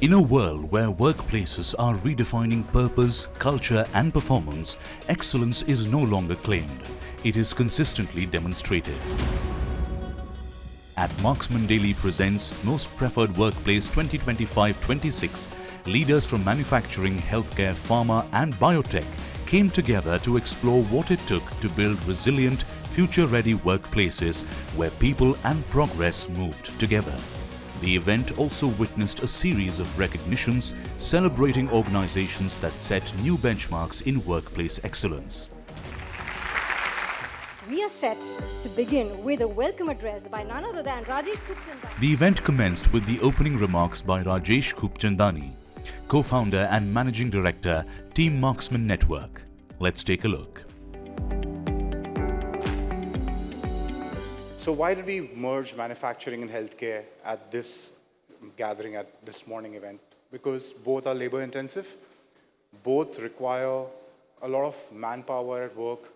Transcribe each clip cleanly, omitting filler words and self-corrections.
In a world where workplaces are redefining purpose, culture and performance, excellence is no longer claimed. It is consistently demonstrated. At Marksman Daily presents Most Preferred Workplace 2025-26, leaders from manufacturing, healthcare, pharma and biotech came together to explore what it took to build resilient, future-ready workplaces where people and progress moved together. The event also witnessed a series of recognitions celebrating organizations that set new benchmarks in workplace excellence. We are set to begin with a welcome address by none other than Rajesh Khupchandani. The event commenced with the opening remarks by Rajesh Khupchandani, co-founder and managing director, Team Marksman Network. Let's take a look. So why did we merge manufacturing and healthcare at this gathering, at this morning event? Because both are labor intensive, both require a lot of manpower at work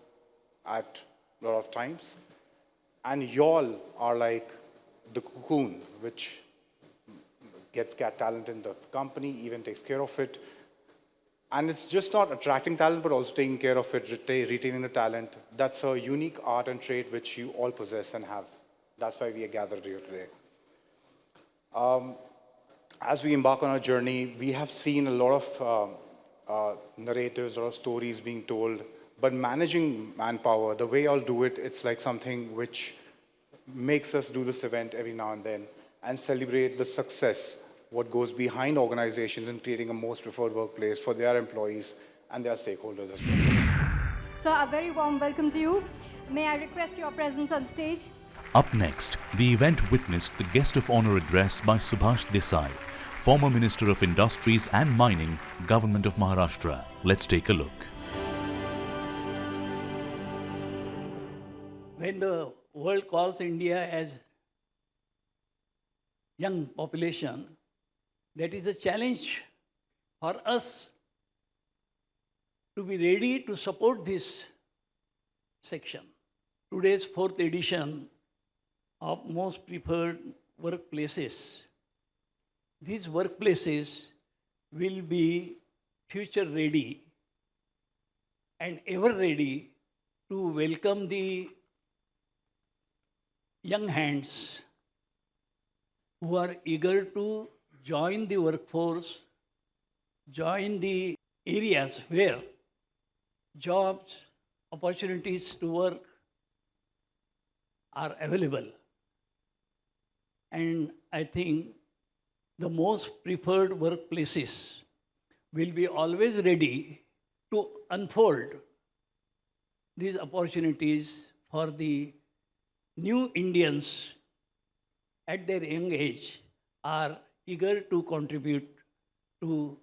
at a lot of times, and y'all are like the cocoon which gets talent in the company, even takes care of it. And it's just not attracting talent, but also taking care of it, retaining the talent. That's a unique art and trait which you all possess and have. That's why we are gathered here today. As we embark on our journey, we have seen a lot of narratives, a lot of stories being told, but managing manpower, the way I'll do it, it's like something which makes us do this event every now and then and celebrate the success, what goes behind organizations in creating a most preferred workplace for their employees and their stakeholders as well. So a very warm welcome to you. May I request your presence on stage? Up next, the event witnessed the guest of honor address by Subhash Desai, former Minister of Industries and Mining, Government of Maharashtra. Let's take a look. When the world calls India as young population, that is a challenge for us to be ready to support this section. Today's fourth edition of Most Preferred Workplaces. These workplaces will be future ready and ever ready to welcome the young hands who are eager to join the workforce, join the areas where jobs, opportunities to work are available. And I think the most preferred workplaces will be always ready to unfold these opportunities for the new Indians at their young age are eager to contribute to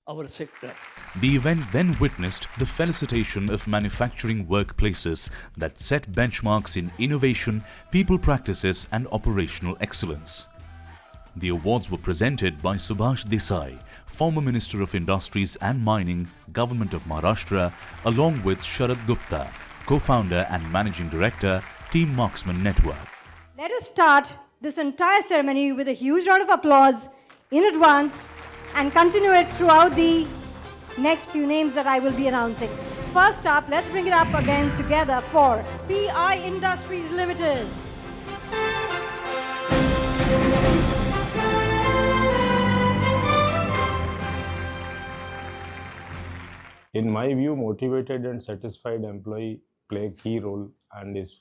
our sector. The event then witnessed the felicitation of manufacturing workplaces that set benchmarks in innovation, people practices and operational excellence. The awards were presented by Subhash Desai, former Minister of Industries and Mining, Government of Maharashtra, along with Sharad Gupta, co-founder and managing director, Team Marksman Network. Let us start this entire ceremony with a huge round of applause in advance and continue it throughout the next few names that I will be announcing. First up, let's bring it up again together for PI Industries Limited. In my view, motivated and satisfied employee play a key role and is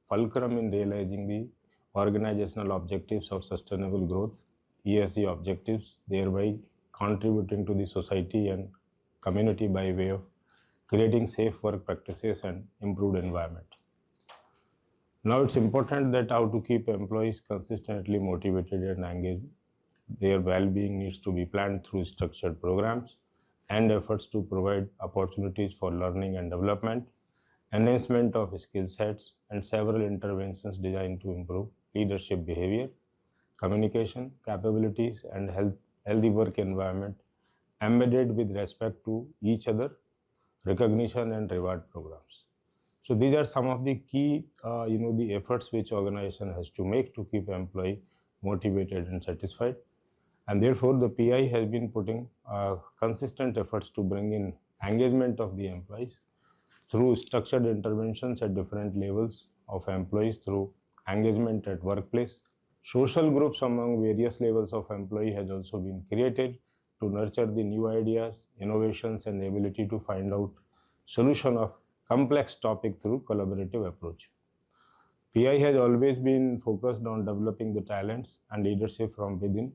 fulcrum in realizing the organizational objectives of sustainable growth, ESG objectives, thereby contributing to the society and community by way of creating safe work practices and improved environment. Now it's important that how to keep employees consistently motivated and engaged. Their well-being needs to be planned through structured programs and efforts to provide opportunities for learning and development, enhancement of skill sets, and several interventions designed to improve leadership behavior, communication, capabilities, and healthy work environment embedded with respect to each other, recognition and reward programs. So these are some of the key, the efforts which organization has to make to keep employee motivated and satisfied. And therefore, the PI has been putting consistent efforts to bring in engagement of the employees through structured interventions at different levels of employees through engagement at workplace. Social groups among various levels of employee has also been created to nurture the new ideas, innovations, and ability to find out solution of complex topic through collaborative approach. PI has always been focused on developing the talents and leadership from within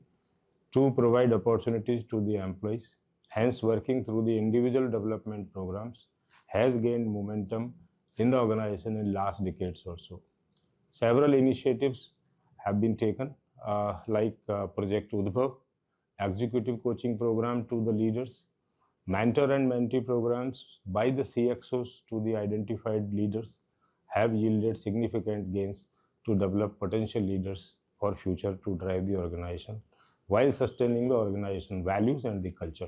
to provide opportunities to the employees. Hence, working through the individual development programs has gained momentum in the organization in last decades or so. Several initiatives have been taken, like Project Udbhav, executive coaching program to the leaders, mentor and mentee programs by the CXOs to the identified leaders have yielded significant gains to develop potential leaders for future to drive the organization while sustaining the organization values and the culture.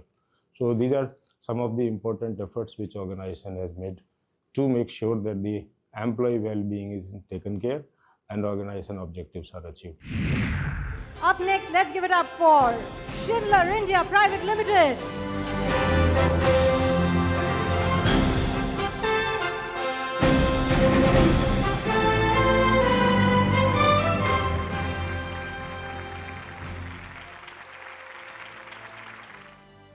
So these are some of the important efforts which organization has made to make sure that the employee well-being is taken care and organization objectives are achieved. Up next, let's give it up for Schindler India Private Limited.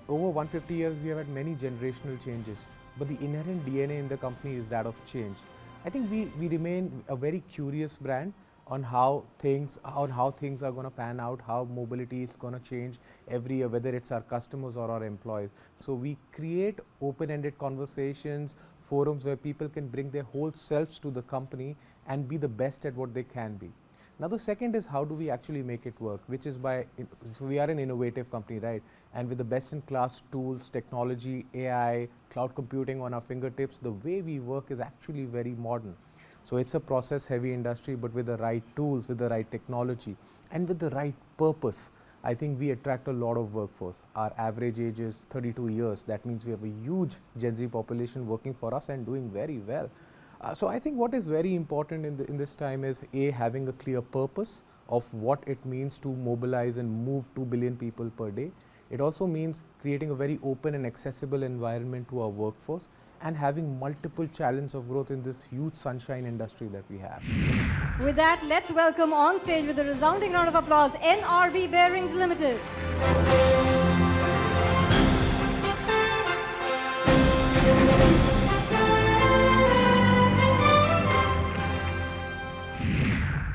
Over 150 years, we have had many generational changes, but the inherent DNA in the company is that of change. I think we remain a very curious brand on how things are going to pan out, how mobility is going to change every year, whether it's our customers or our employees. So we create open-ended conversations, forums where people can bring their whole selves to the company and be the best at what they can be. Now the second is how do we actually make it work, which is by, so we are an innovative company, right? And with the best in class tools, technology, AI, cloud computing on our fingertips, the way we work is actually very modern. So it's a process heavy industry, but with the right tools, with the right technology, and with the right purpose, I think we attract a lot of workforce. Our average age is 32 years. That means we have a huge Gen Z population working for us and doing very well. So I think what is very important in this time is having a clear purpose of what it means to mobilize and move 2 billion people per day. It also means creating a very open and accessible environment to our workforce and having multiple challenges of growth in this huge sunshine industry that we have. With that, let's welcome on stage with a resounding round of applause, NRB Bearings Limited.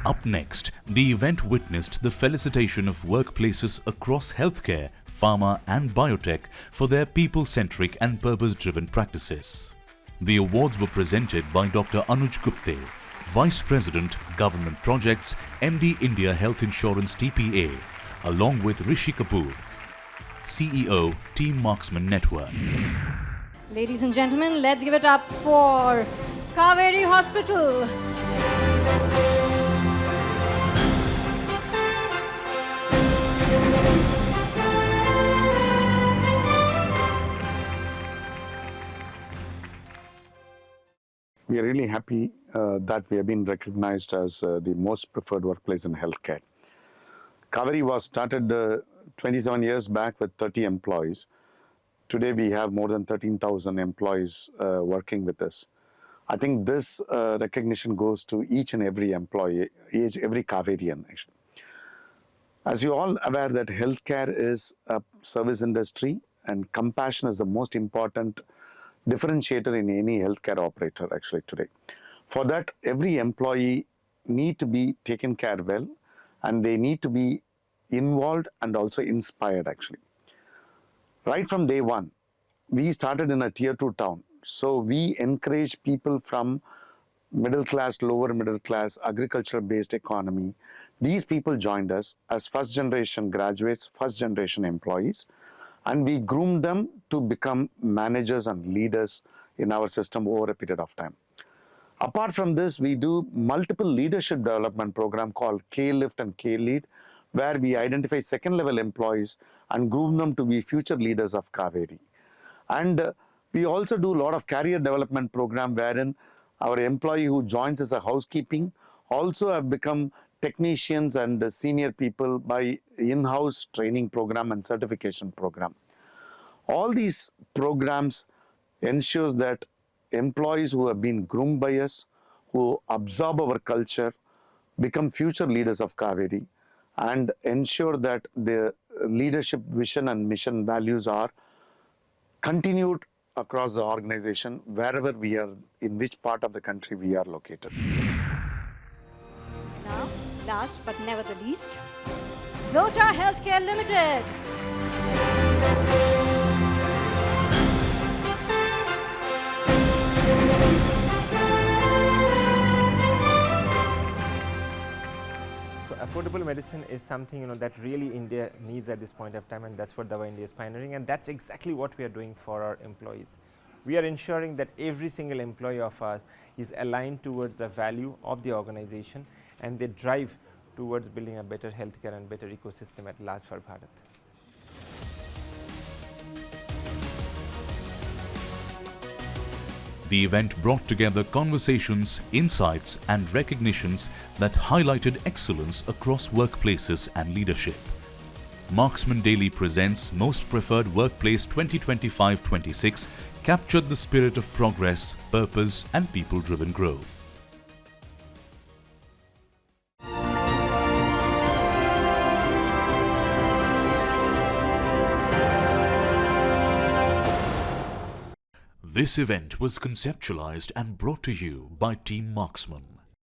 Up next, the event witnessed the felicitation of workplaces across healthcare, pharma and biotech for their people-centric and purpose-driven practices. The awards were presented by Dr. Anuj Gupte, Vice President, Government Projects, MD India Health Insurance TPA, along with Rishi Kapoor, CEO, Team Marksman Network. Ladies and gentlemen, let's give it up for Kaveri Hospital. We are really happy that we have been recognized as the most preferred workplace in healthcare. Kaveri was started 27 years back with 30 employees. Today we have more than 13,000 employees working with us. I think this recognition goes to each and every employee, every Kaverian actually. As you all aware that healthcare is a service industry and compassion is the most important differentiator in any healthcare operator actually today. For that, every employee need to be taken care well and they need to be involved and also inspired actually. Right from day one, we started in a tier 2 town. So we encourage people from middle class, lower middle class, agricultural based economy. These people joined us as first generation graduates, first generation employees. And we groomed them to become managers and leaders in our system over a period of time. Apart from this, we do multiple leadership development program called K-Lift and K-Lead, where we identify second level employees and groom them to be future leaders of Kaveri. And we also do a lot of career development program wherein our employee who joins as a housekeeping also have become technicians and senior people by in-house training program and certification program. All these programs ensures that employees who have been groomed by us, who absorb our culture, become future leaders of Kaveri and ensure that the leadership vision and mission values are continued across the organization wherever we are, in which part of the country we are located. Now, last but never the least, Zotra Healthcare Limited. So affordable medicine is something that really India needs at this point of time, and that's what Dawa India is pioneering, and that's exactly what we are doing for our employees. We are ensuring that every single employee of ours is aligned towards the value of the organization, and they drive towards building a better healthcare and better ecosystem at large for Bharat. The event brought together conversations, insights and recognitions that highlighted excellence across workplaces and leadership. Marksman Daily presents Most Preferred Workplace 2025-26 captured the spirit of progress, purpose and people-driven growth. This event was conceptualized and brought to you by Team Marksman.